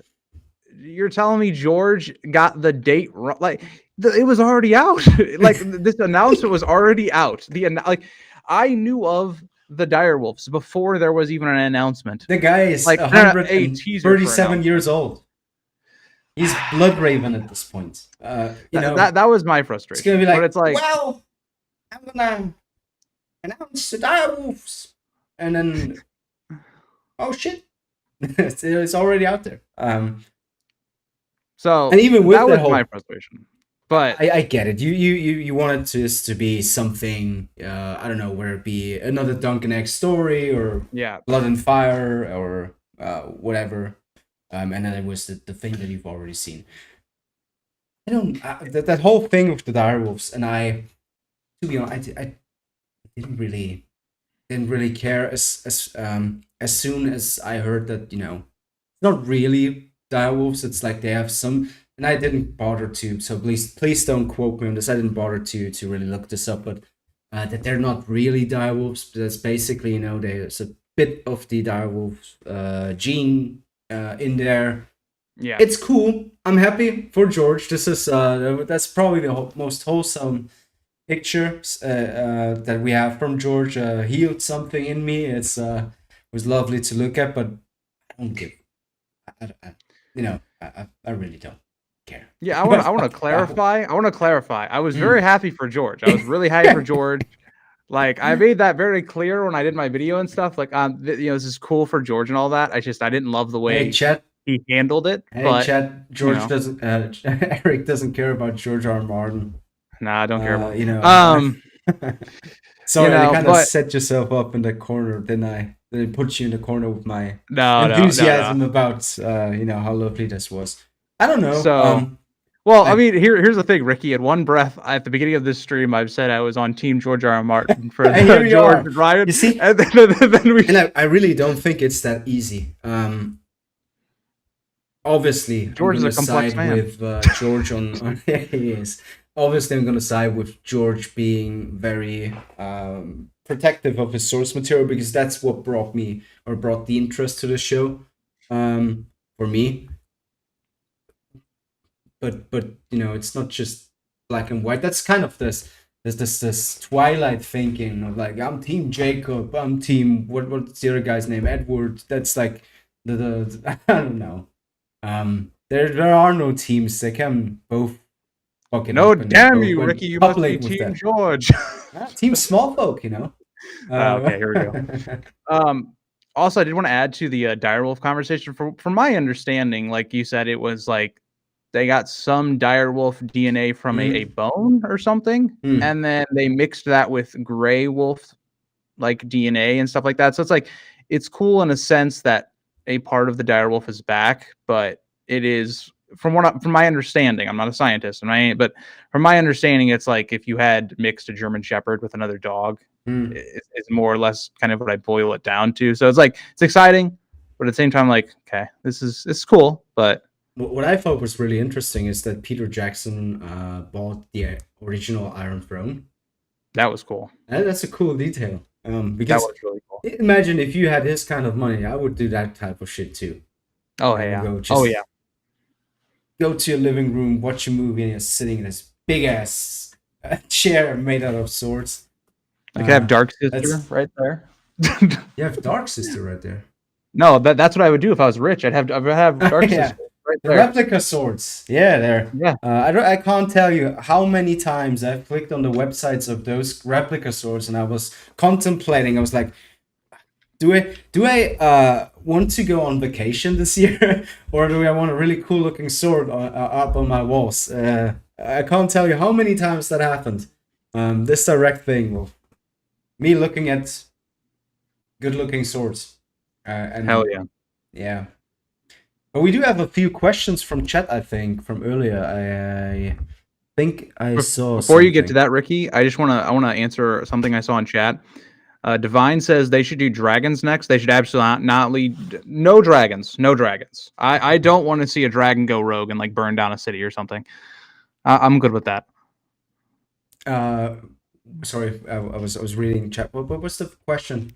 you're telling me George got the date wrong. Like it was already out. Like this announcement was already out. I knew of the Direwolves before there was even an announcement. The guy is like 137 years old. He's Bloodraven at this point. That was my frustration. It's gonna be like, but it's like, well, I'm gonna announce the Direwolves, and then, oh shit, it's already out there. So and even with that was my frustration. But I get it. You wanted this to be something, I don't know, where it be another Duncan Egg story or Blood and Fire or whatever. And then it was the thing that you've already seen. I don't that whole thing with the Direwolves, and to be honest, I didn't really care as soon as I heard that it's not really Direwolves. It's like they have some, and I didn't bother to. So please don't quote me on this. I didn't bother to really look this up, but that they're not really Direwolves. That's basically there's a bit of the Direwolf gene. In there, it's cool. I'm happy for George. This is that's probably the most wholesome picture that we have from George. Healed something in me. It was lovely to look at, but I don't give. I really don't care. Yeah, I want to clarify. I was very happy for George. I was really happy for George. Like I made that very clear when I did my video and stuff. Like, this is cool for George and all that. I didn't love the way he handled it. Hey, Chet, George doesn't. Eric doesn't care about George R. R. Martin. Nah, I don't care about Sorry, I kind of set yourself up in the corner. Then I put you in the corner with my enthusiasm about how lovely this was. I don't know. So. Well, I mean, here's the thing, Ricky. In one breath, at the beginning of this stream, I've said I was on Team George R. R. Martin for George and Ryan. You see, and then I really don't think it's that easy. Obviously, George is a complex man. With George on he is. Obviously, I'm going to side with George being very protective of his source material because that's what brought the interest to the show. For me. But it's not just black and white. That's kind of this Twilight thinking of like, I'm Team Jacob, I'm Team what's the other guy's name, Edward. That's like the I don't know. There are no teams. They can both fucking. No, damn you, Ricky! You must be Team George. Team Smallfolk, okay, here we go. Also, I did want to add to the Direwolf conversation. From my understanding, like you said, it was like. They got some direwolf DNA from a bone or something, and then they mixed that with gray wolf like DNA and stuff like that. So it's cool in a sense that a part of the direwolf is back, but it is from my understanding. I'm not a scientist, but from my understanding, it's like if you had mixed a German Shepherd with another dog, it's more or less kind of what I boil it down to. So it's exciting, but at the same time, like, okay, this is cool, but. What I thought was really interesting is that Peter Jackson bought the original Iron Throne. That was cool. That's a cool detail. Because that was really cool. Imagine if you had his kind of money, I would do that type of shit too. Oh yeah. Go to your living room, watch a movie, and you're sitting in this big ass chair made out of swords. I could have Dark Sister right there. You have Dark Sister right there. No, that's what I would do if I was rich. I'd have Dark Sister right The there. replica swords. Yeah, there. Yeah. I can't tell you how many times I've clicked on the websites of those replica swords, and I was contemplating. I was like, do I want to go on vacation this year, or do I want a really cool looking sword up on my walls? I can't tell you how many times that happened. This direct thing of me looking at good looking swords, Hell and yeah. yeah. But we do have a few questions from chat. I think from earlier. I think I saw Before you get to something. that, Ricky, I wanna answer something I saw in chat. Divine says they should do dragons next. They should absolutely not lead. No dragons. No dragons. I don't want to see a dragon go rogue and like burn down a city or something. I'm good with that. Uh, sorry, I was reading chat. What was the question?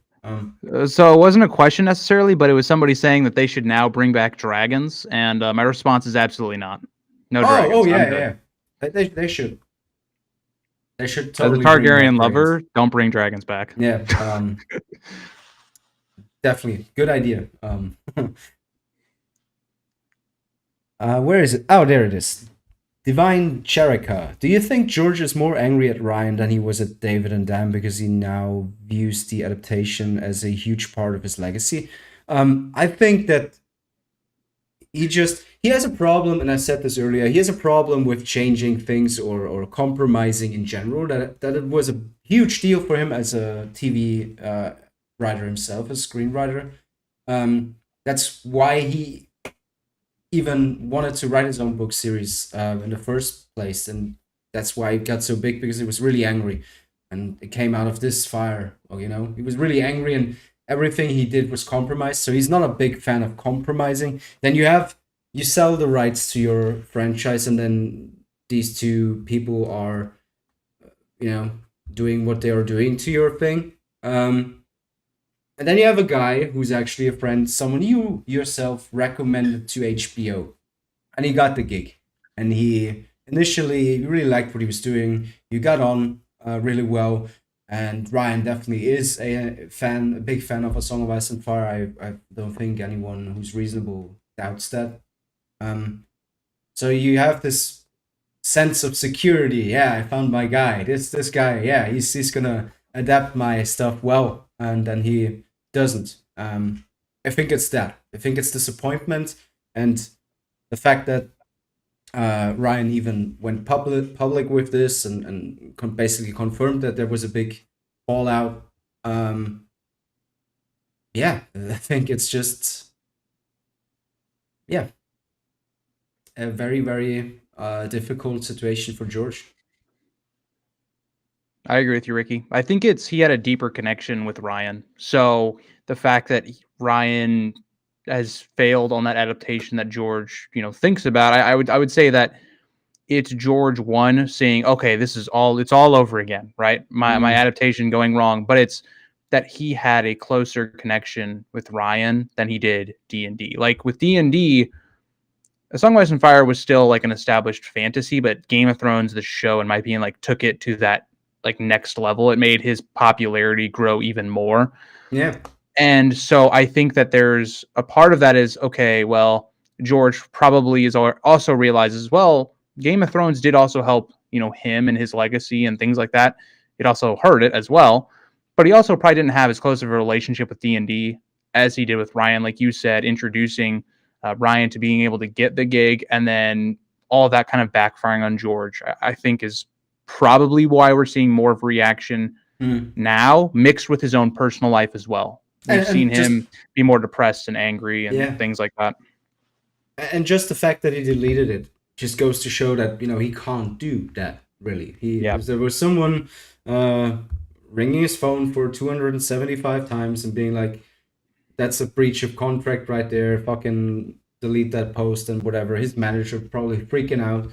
So it wasn't a question necessarily, but it was somebody saying that they should now bring back dragons, and my response is absolutely not. No Oh dragons. yeah, I'm yeah, good. yeah. They should. They should As a totally bring back Targaryen dragons. lover, don't bring dragons back. Yeah. Definitely good idea. Where is it? Oh, there it is. Divine Cherika. Do you think George is more angry at Ryan than he was at David and Dan because he now views the adaptation as a huge part of his legacy? I think that he has a problem, and I said this earlier. He has a problem with changing things or compromising in general. That it was a huge deal for him as a TV writer himself, a screenwriter. That's why he even wanted to write his own book series in the first place, and that's why it got so big because he was really angry, and it came out of this fire. Or he was really angry, and everything he did was compromised. So he's not a big fan of compromising. Then you sell the rights to your franchise, and then these two people are, you know, doing what they are doing to your thing. And then you have a guy who's actually a friend, someone you yourself recommended to HBO, and he got the gig. And he initially really liked what he was doing. You got on really well, and Ryan definitely is a big fan of A Song of Ice and Fire. I don't think anyone who's reasonable doubts that. So you have this sense of security. Yeah, I found my guy. This guy. Yeah, he's gonna adapt my stuff well, and then he doesn't. I think it's that. I think it's disappointment and the fact that Ryan even went public with this and basically confirmed that there was a big fallout. Yeah, I think it's just yeah a very very difficult situation for George. I agree with you, Ricky. I think he had a deeper connection with Ryan. So the fact that Ryan has failed on that adaptation that George, thinks about, I would say that it's George one saying, okay, it's all over again, right? My Mm, adaptation going wrong, but it's that he had a closer connection with Ryan than he did D&D. Like with D&D, A Song of Ice and Fire was still like an established fantasy, but Game of Thrones, the show, in my opinion, like took it to that like next level. It made his popularity grow even more. yeah, And so I think that there's a part of that is okay, well, George probably also realizes, well, Game of Thrones did also help, him and his legacy and things like that. It also hurt it as well. But he also probably didn't have as close of a relationship with D&D as he did with Ryan, like you said, introducing Ryan to being able to get the gig, and then all of that kind of backfiring on George, I think is probably why we're seeing more of a reaction mm. now, mixed with his own personal life as well. We've seen And just him be more depressed and angry and yeah, things like that. and just the fact that he deleted it just goes to show that he can't do that really. Yeah. There was someone uh ringing his phone for 275 times and being like, that's a breach of contract right there, fucking delete that post and whatever. His manager probably freaking out.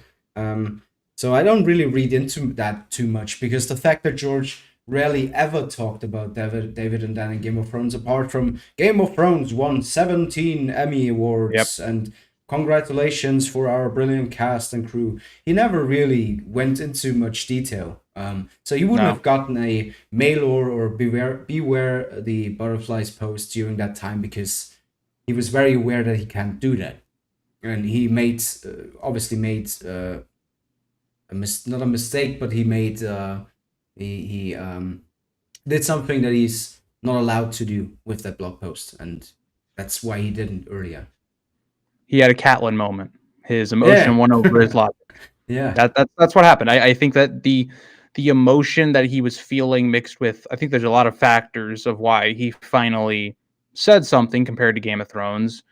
So I don't really read into that too much, because the fact that George rarely ever talked about David and Dan in Game of Thrones, apart from Game of Thrones won 17 Emmy Yep. Awards and congratulations for our brilliant cast and crew. He never really went into much detail. So he wouldn't No. have gotten a mail or beware the butterflies post during that time, because he was very aware that he can't do that. and he made obviously made not a mistake, but he made he did something that he's not allowed to do with that blog post, and that's why he didn't earlier. He had a Catelyn moment. His emotion Yeah, won over his logic. yeah. That's what happened. I think that the emotion that he was feeling mixed with, I think there's a lot of factors of why he finally said something compared to Game of Thrones.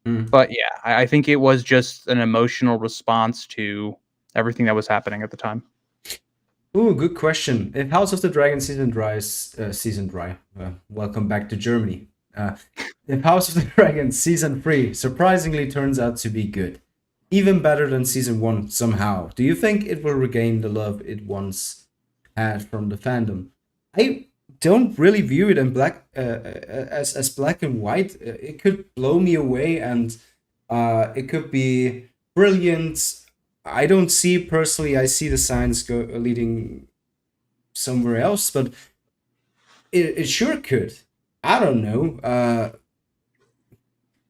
Mm. But yeah, I think it was just an emotional response to everything that was happening at the time. Ooh, good question. If House of the Dragon welcome back to Germany. If House of the Dragon season 3 surprisingly turns out to be good, even better than season 1 somehow, do you think it will regain the love it once had from the fandom? I don't really view it in black as black and white. It could blow me away, and it could be brilliant. I don't see personally. I see the signs leading somewhere else, but it sure could. I don't know.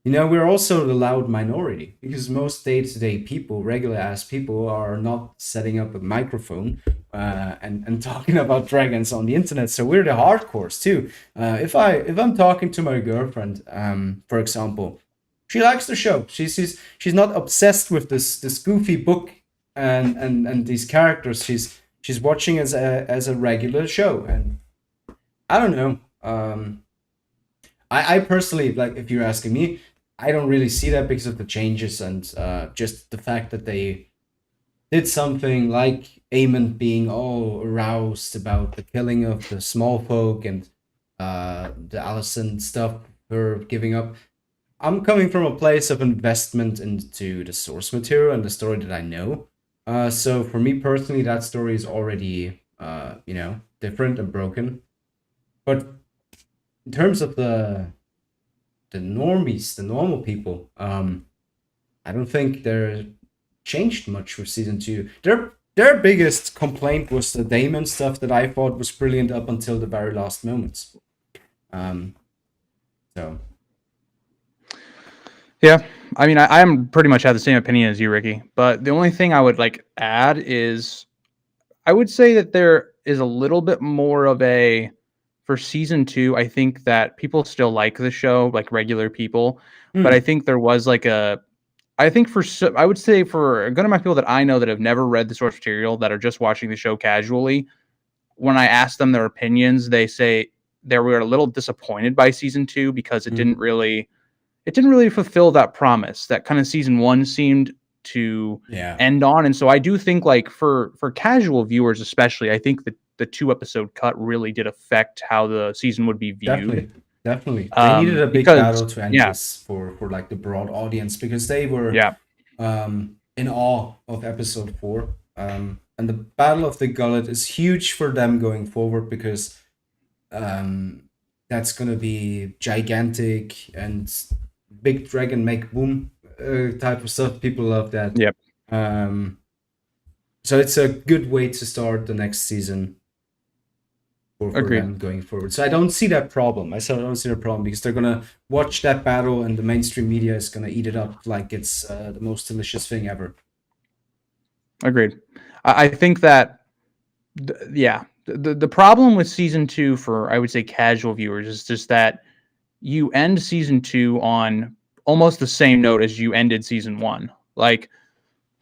We're also the loud minority because most day-to-day people, regular ass people, are not setting up a microphone and talking about dragons on the internet. So we're the hardcores too. If I'm talking to my girlfriend, for example, she likes the show. She's not obsessed with this goofy book and these characters. She's watching as a regular show, and I don't know. I personally, like, if you're asking me, I don't really see that because of the changes and just the fact that they did something like Aemon being all aroused about the killing of the small folk and the Allison stuff, her giving up. I'm coming from a place of investment into the source material and the story that I know. So for me personally, that story is already, different and broken. But in terms of the normies, the normal people, I don't think they're changed much with season 2. Their biggest complaint was the Damon stuff that I thought was brilliant up until the very last moments. So Yeah, I mean, I am pretty much have the same opinion as you, Ricky. But the only thing I would like add is, I would say that there is a little bit more of a for season 2. I think that people still like the show, like regular people, but I hmm, think there was like a. I think I would say for a good amount of people that I know that have never read the source material that are just watching the show casually, when I ask them their opinions, they say they were a little disappointed by season 2 because hmm, it didn't really fulfill that promise that kind of season 1 seemed to yeah, end on. And so I do think, like, for casual viewers especially, I think that the 2 episode cut really did affect how the season would be viewed. definitely, definitely. They needed a big Because battle to end yeah, this for like the broad audience because they were yeah, in awe of episode 4. And the Battle of the Gullet is huge for them going forward because um, that's gonna be gigantic and big dragon make boom type of stuff. People love that. yep, Um, so it's a good way to start the next season for agreed. them going forward. So I don't see that problem. I don't see that problem because they're gonna watch that battle and the mainstream media is gonna eat it up like it's the most delicious thing ever. Agreed. I think that yeah, the problem with season 2 for, I would say, casual viewers is just that you end season 2 on almost the same note as you ended season 1. Like,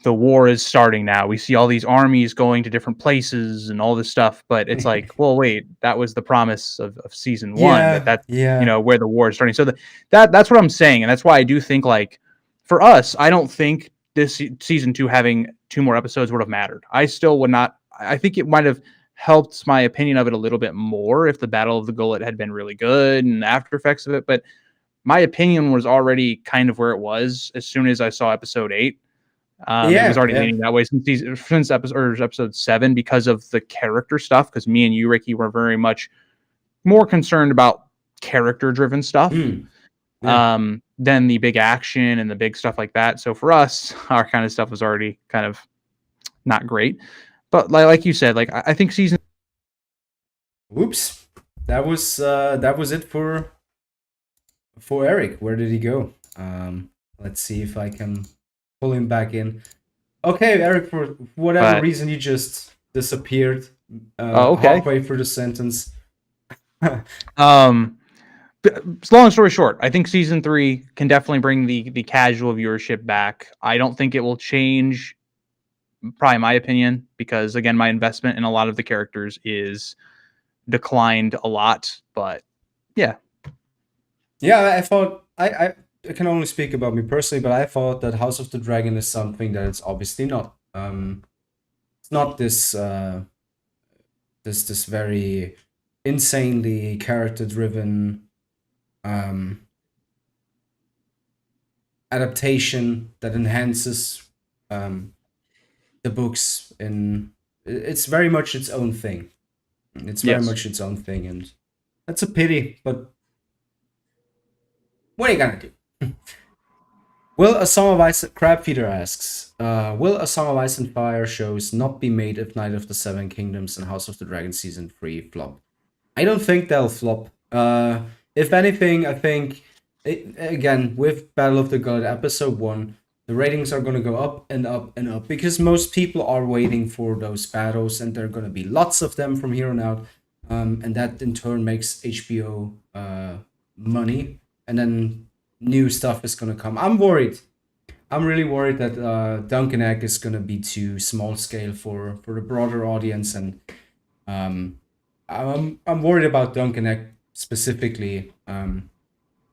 the war is starting now. We see all these armies going to different places and all this stuff, but it's like, well, wait, that was the promise of season 1, Yeah, that's yeah, where the war is starting. So that's what I'm saying, and that's why I do think, like, for us, I don't think this season 2 having 2 more episodes would have mattered. I still would not. I think it might have helped my opinion of it a little bit more if the Battle of the Gullet had been really good and the after effects of it, but my opinion was already kind of where it was as soon as I saw episode 8. It was yeah, already yeah. leaning that way since episode 7 because of the character stuff. Because me and you, Ricky, were very much more concerned about character driven stuff Mm, yeah. than the big action and the big stuff like that. So for us, our kind of stuff was already kind of not great. But like you said, like, I think season. Whoops. That was it for Eric. Where did he go? Let's see if I can pull him back in. Okay, Eric, for whatever But reason, you just disappeared okay. halfway through the sentence. Um, long story short, I think season 3 can definitely bring the casual viewership back. I don't think it will change, probably my opinion, because again, my investment in a lot of the characters is declined a lot. But yeah, Yeah, I thought I can only speak about me personally, but I thought that House of the Dragon is something that it's obviously not. It's not this very insanely character driven um adaptation that enhances um the books in it's very much its own thing. It's very yes, much its own thing, and that's a pity, but what are you gonna do? Will A Song of Ice Crabfeeder asks, will A Song of Ice and Fire shows not be made if Night of the Seven Kingdoms and House of the Dragon Season 3 flop? I don't think they'll flop. If anything, I think, again, with Battle of the God Episode 1, the ratings are going to go up and up and up because most people are waiting for those battles and there are going to be lots of them from here on out. And that in turn makes HBO money. And then new stuff is going to come. I'm worried. I'm really worried that Duncan Egg is going to be too small scale for the broader audience, and um, I'm worried about Duncan Egg specifically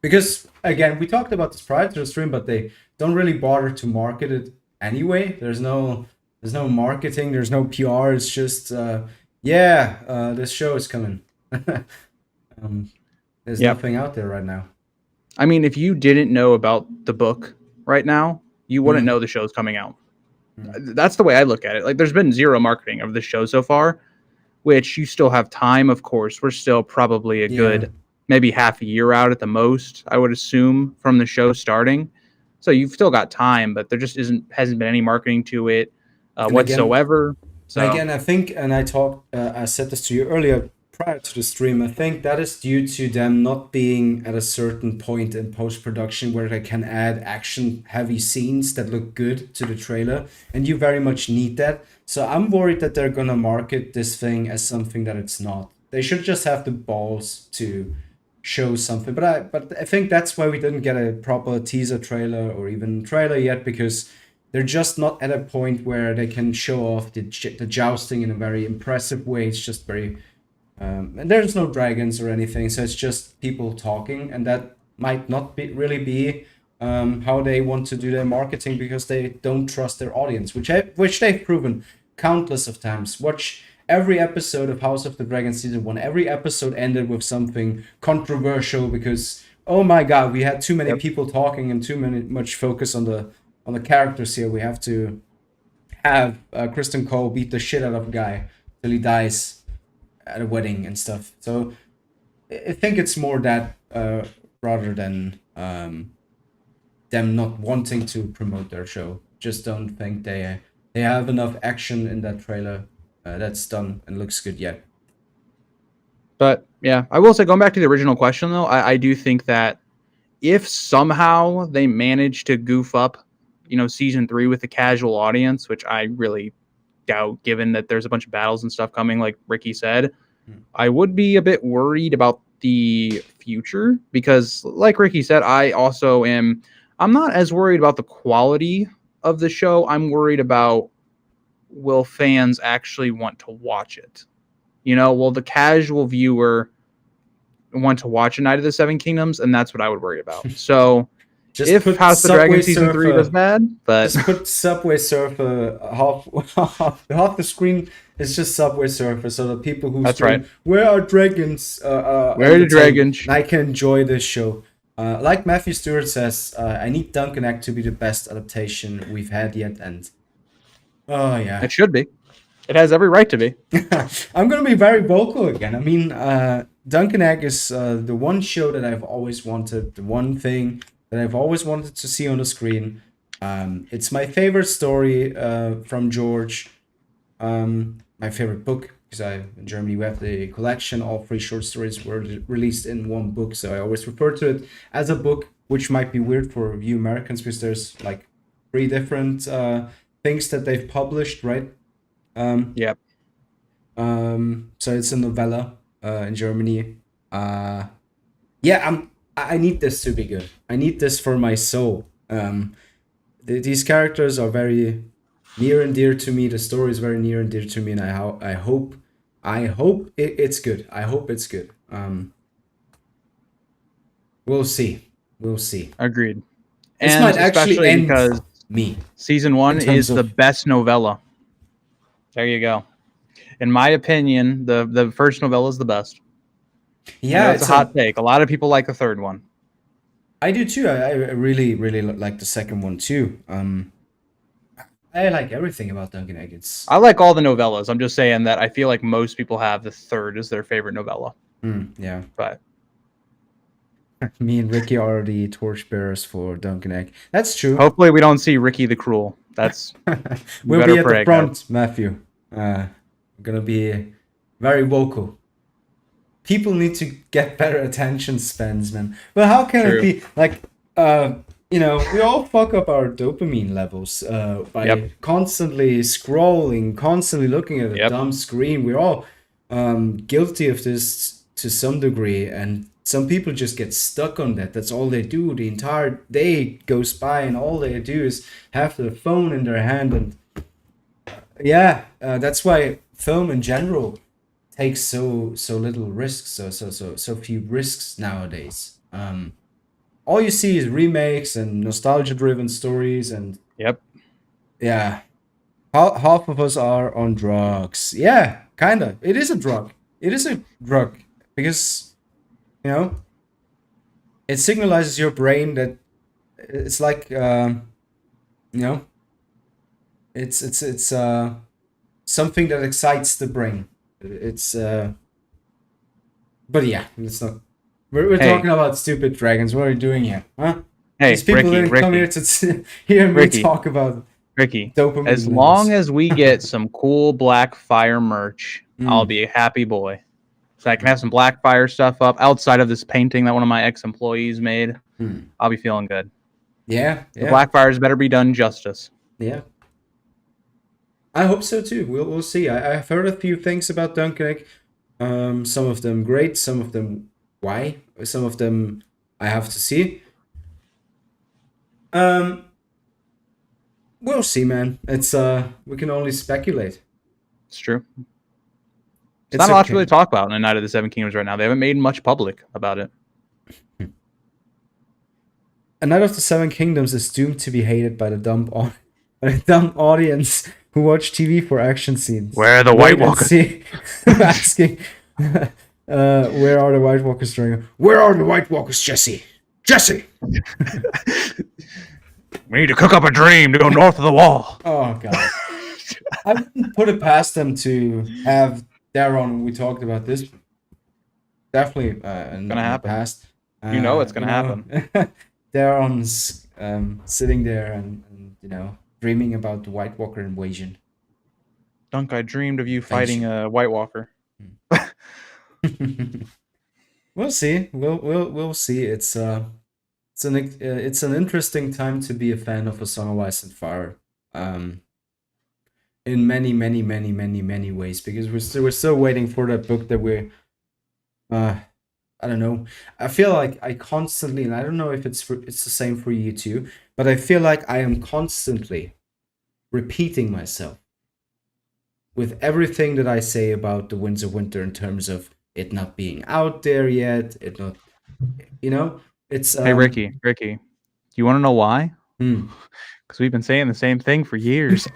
because again we talked about this prior to the stream, but they don't really bother to market it anyway. There's no marketing, there's no PR. It's just this show is coming. um, there's yep. nothing out there right now. I mean, if you didn't know about the book right now, you wouldn't know the show's coming out. That's the way I look at it. Like, there's been zero marketing of this show so far, which you still have time, of course. We're still probably a Yeah, good, maybe half a year out at the most, I would assume, from the show starting. So you've still got time, but there just hasn't been any marketing to it and again, whatsoever. So I think, and I said this to you earlier prior to the stream, I think that is due to them not being at a certain point in post production where they can add action heavy scenes that look good to the trailer, and you very much need that. So I'm worried that they're gonna market this thing as something that it's not. They should just have the balls to show something. But I think that's why we didn't get a proper teaser trailer or even trailer yet, because they're just not at a point where they can show off the jousting in a very impressive way. It's just very and there's no dragons or anything, so it's just people talking, and that might not be how they want to do their marketing because they don't trust their audience, which they've proven countless of times. Watch every episode of House of the Dragon season 1. Every episode ended with something controversial because oh my god, we had too many yep. people talking and much focus on the characters here. We have to have Kristen Cole beat the shit out of a guy till he dies at a wedding and stuff. So I think it's more that rather than them not wanting to promote their show. Just don't think they have enough action in that trailer that's done and looks good yet. But yeah, I will say, going back to the original question though, I do think that if somehow they manage to goof up, season 3 with the casual audience, which I really doubt, given that there's a bunch of battles and stuff coming, like Ricky said, I would be a bit worried about the future because, like Ricky said, I'm not as worried about the quality of the show. I'm worried about, will fans actually want to watch it? Will the casual viewer want to watch A Night of the Seven Kingdoms? And that's what I would worry about. So Just if put House of the Dragon Subway season 3 does Surfer. bad, but Just put Subway Surfer half the screen is just Subway Surfer, so the people who that's scream, right. "Where are dragons?" Where are the entertained, dragons? and I can enjoy this show. Like Matthew Stewart says, I need Duncan Act to be the best adaptation we've had yet, and oh yeah, It should be. It has every right to be. I'm gonna be very vocal again. I mean, Duncan Egg is the one show that I've always wanted, the one thing that I've always wanted to see on the screen. It's my favorite story from George. My favorite book, because in Germany we have the collection. All 3 short stories were released in one book, so I always refer to it as a book, which might be weird for you Americans because there's like 3 different things that they've published, right? Yep. So it's a novella in Germany. Yeah, I need this to be good. I need this for my soul. These characters are very near and dear to me. The story is very near and dear to me, and I hope it's good. I hope it's good. We'll see. We'll see. Agreed. This And might actually especially end because me. season 1 in terms is the of- best novella. There you go. In my opinion, the first novella is the best. I Yeah, know it's a hot take. A lot of people like the third one. I do too. I really like the second one too. I like everything about Duncan Egg. I like all the novellas. I'm just saying that I feel like most people have the third as their favorite novella. Yeah. But Me and Ricky are the torchbearers for Duncan Egg. That's true. hopefully we don't see Ricky the Cruel. That's we'll better be at pray, the front, guys. Matthew. We're gonna be very vocal. People need to get better attention spans, man. Well, how can True. it be like you know, we all fuck up our dopamine levels by Yep. constantly scrolling, constantly looking at a Yep. dumb screen. We're all guilty of this to some degree, and some people just get stuck on that. That's all they do. The entire day goes by, and all they do is have the phone in their hand. And yeah, that's why film in general takes so little risks, so few risks nowadays. All you see is remakes and nostalgia-driven stories, and Yep. yeah, half of us are on drugs. Yeah, kinda. It is a drug. It is a drug because you know it signalizes your brain that it's like you know it's something that excites the brain. It's but yeah, it's not. We're Hey. talking about stupid dragons. What are you doing here, huh? Hey, These people didn't come here to hear me Ricky. talk about Ricky, dopamine. as long as we get some cool Blackfire merch, I'll be a happy boy. So I can have some Blackfire stuff up outside of this painting that one of my ex-employees made. I'll be feeling good. Yeah, The Blackfires better be done justice. Yeah. I hope so too. We'll see. I've heard a few things about Dunkirk. Some of them great, some of them why, some of them I have to see. We'll see, man. It's we can only speculate. It's true. It's not a lot to really talk about in A Night of the Seven Kingdoms right now. They haven't made much public about it. A Night of the Seven Kingdoms is doomed to be hated by the dumb audience who watch TV for action scenes. Where are the White Walkers? Asking, where are the White Walkers, Stringer? Where are the White Walkers, Jesse? Jesse! We need to cook up a dream to go north of the wall. Oh, God. I wouldn't put it past them to have Darren. We talked about this. Definitely in the happen. past. You know it's going to happen. Darren's sitting there and, you know, dreaming about the White Walker invasion. Dunk, I dreamed of you fighting a White Walker. We'll see. We'll see. It's an interesting time to be a fan of A Song of Ice and Fire. In many ways, because we're still waiting for that book that we're I don't know. I feel like I constantly, and I don't know if it's the same for you too, but I feel like I am constantly repeating myself with everything that I say about the Winds of Winter in terms of it not being out there yet. It not, you know, it's. Hey, Ricky, do you want to know why? Because we've been saying the same thing for years.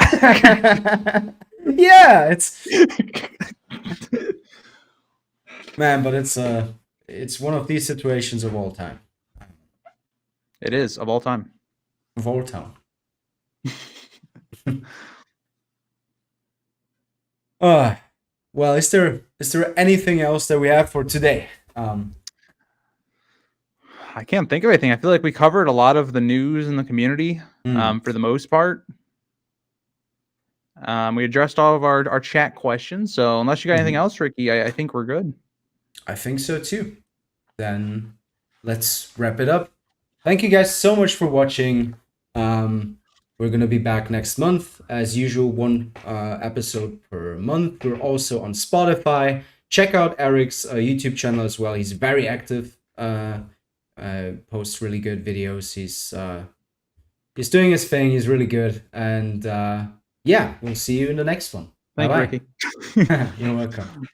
Yeah, it's man, but it's one of these situations of all time. It is of all time. Of all time. Well, is there anything else that we have for today? I can't think of anything. I feel like we covered a lot of the news in the community for the most part. We addressed all of our chat questions. So unless you got anything Mhm. else, Ricky, I think we're good. I think so too. Then let's wrap it up. Thank you guys so much for watching. We're gonna be back next month as usual, one episode per month. We're also on Spotify. Check out Eric's YouTube channel as well. He's very active. Posts really good videos. He's doing his thing. He's really good. And yeah, we'll see you in the next one. Bye Thank you, bye. Ricky. You're welcome.